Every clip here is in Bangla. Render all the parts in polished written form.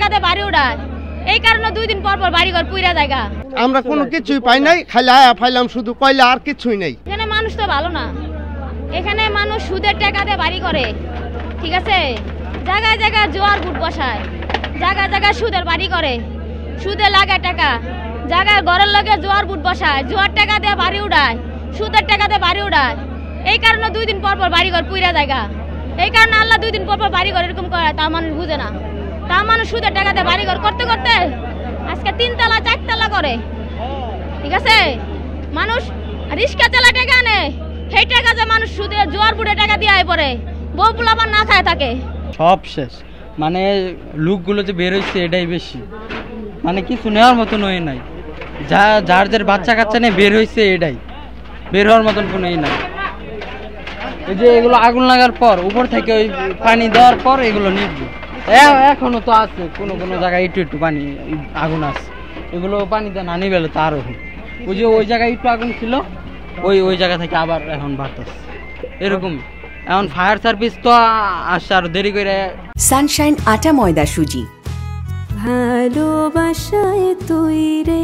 টাকা দিয়ে বাড়ি উড়ায়, এই কারণে 2 দিন পর পর বাড়িঘর পুইরা জায়গা। আমরা কোনো কিছুই পাই নাই, খালি আয়া ফাইলাম শুধু কয়লা, আর কিছুই নেই। এখানে মানুষ তো ভালো না, এখানে মানুষ সুদের টাকা দিয়ে বাড়ি করে, ঠিক আছে, জায়গায় জায়গায় জোয়ার বুট বসায়, জায়গায় জায়গায় সুদের বাড়ি করে, সুদে লাগায় টাকা, জায়গায় ঘরের লগে জোয়ার বুট বসায়, জোয়ার টাকা দিয়ে বাড়ি উড়ায়, সুদের টাকা দিয়ে বাড়ি উড়ায়, এই কারণে 2 দিন পর পর বাড়িঘর পুইরা জায়গা। এই কারণে আল্লাহ 2 দিন পর পর বাড়িঘর এরকম করে, তা মানুষ বুঝে না। তা মানুষ সুদের টাকা দিয়ে বাড়িঘর করতে করতে আজকে 3 তলা 4 তলা করে, ঠিক আছে। মানুষ রিক্সা চালা টাকা আনে, সেই টাকা যে মানুষ সুদে জোয়ার বুটে টাকা দিয়ে আয় পরে, বউ পোলাপান না খায় থাকে। সব শেষ, মানে লোকগুলো যে বের হয়েছে এটাই বেশি, মানে কিছু নেওয়ার মতন হয়ে নাই। যার যার বাচ্চা কাচ্চা নিয়ে বের হয়েছে এটাই, বের হওয়ার মতন কোনো নাই। এই যে এগুলো আগুন লাগার পর উপর থেকে ওই পানি দেওয়ার পর এগুলো নিববে, এখনো তো আছে কোনো কোনো জায়গায় একটু একটু পানি আগুন আছে, এগুলো পানিতে না নিবেলে তো আরো। ওই যে ওই জায়গায় একটু আগুন ছিল, ওই জায়গা থেকে আবার এখন বাড়তেছে এরকম। এখন ফায়ার সার্ভিস তো আসছে আরো দেরি করে। সানশাইন আটা ময়দা সুজি, ভালোবাসায় তৈরি।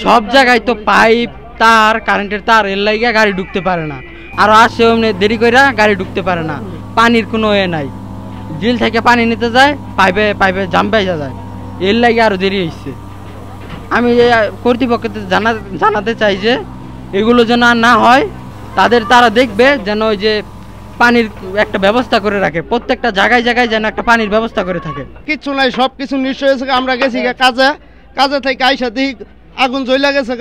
সব জায়গায় তো পাইপ তার, কারেন্টের তার, এর লাগিয়া গাড়ি ঢুকতে পারে না। আর আসে অমনি দেরি করে গাড়ি ঢুকতে পারে না, পানির কোনো এ নাই। ডিল থেকে পানি নিতে যায়, পাইপে জাম পাইয়া যায়, এর লাগে আরো দেরি হয়েছে। আমি কর্তৃপক্ষকে জানাতে চাই যে এগুলো যেন আর না হয়, তারা দেখবে যেন ওই যে পানির একটা ব্যবস্থা করে রাখে, প্রত্যেকটা জায়গায় জায়গায় যেন একটা পানির ব্যবস্থা করে থাকে। কিচ্ছু নাই, সব কিছু নিশ্চয় হয়েছে। আমরা গেছি কাজে থেকে আইসা দিই আগুন জ্বলা গেছে,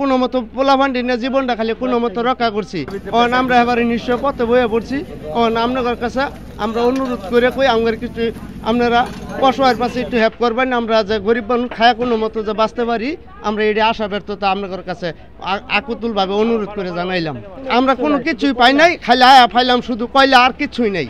কোনো মতো পোলাপান্ডি নিয়ে জীবনটা খালি কোনো মতো রক্ষা করছি। আমরা এবারে নিশ্চয় পথে বয়ে পড়ছি। আপনাদের কাছে আমরা অনুরোধ করে কই, আমাদের কিছু আপনারা অসহায়ের পাশে একটু হেল্প করবেন, আমরা যে গরিব মানুষ খায়া কোনো মতো যে বাঁচতে পারি, আমরা এটি আশা ব্যর্থতা আপনাদের কাছে আকুতুলভাবে অনুরোধ করে জানাইলাম। আমরা কোনো কিছুই পাই নাই, খালি আয়া ফাইলাম শুধু কয়লা, আর কিছুই নেই।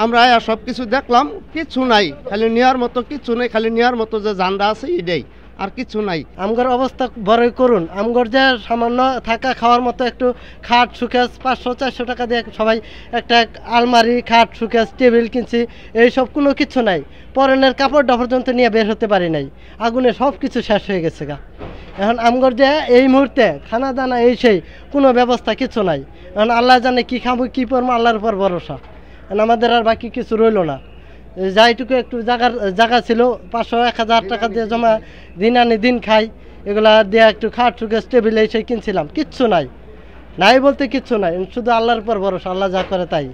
আমরা আয়া সব কিছু দেখলাম, কিছু নাই, খালি নেওয়ার মতো কিছু নেই, খালি নেওয়ার মতো যে জানডা আছে এটাই, আর কিছু নাই। আমগর অবস্থা বড়ই করুন। আমগর যে সামান্য থাকা খাওয়ার মতো একটু খাট সুকেস 500-400 টাকা দিয়ে সবাই একটা আলমারি, খাট সুকেস, টেবিল কিনছি, এইসব কোনো কিছু নাই। পরনের কাপড় পর্যন্ত নিয়ে বের হতে পারি নাই, আগুনে সব কিছু শেষ হয়ে গেছে গা। এখন আমগর যে এই মুহূর্তে খানা দানা এই সেই কোনো ব্যবস্থা কিছু নাই। এখন আল্লাহ জানে কি খাবো কি পরবো, আল্লাহর উপর ভরসা। এখন আমাদের আর বাকি কিছু রইল না। যাইটুকু একটু জায়গা ছিল 500-1000 টাকা দিয়ে জমা দিন আনি দিন খাই, এগুলা দিয়ে একটু খাট সুকেস টেবিল এই সেই কিনছিলাম, কিচ্ছু নাই বলতে কিচ্ছু নাই, শুধু আল্লাহর উপর ভরসা, আল্লাহ যা করে তাই।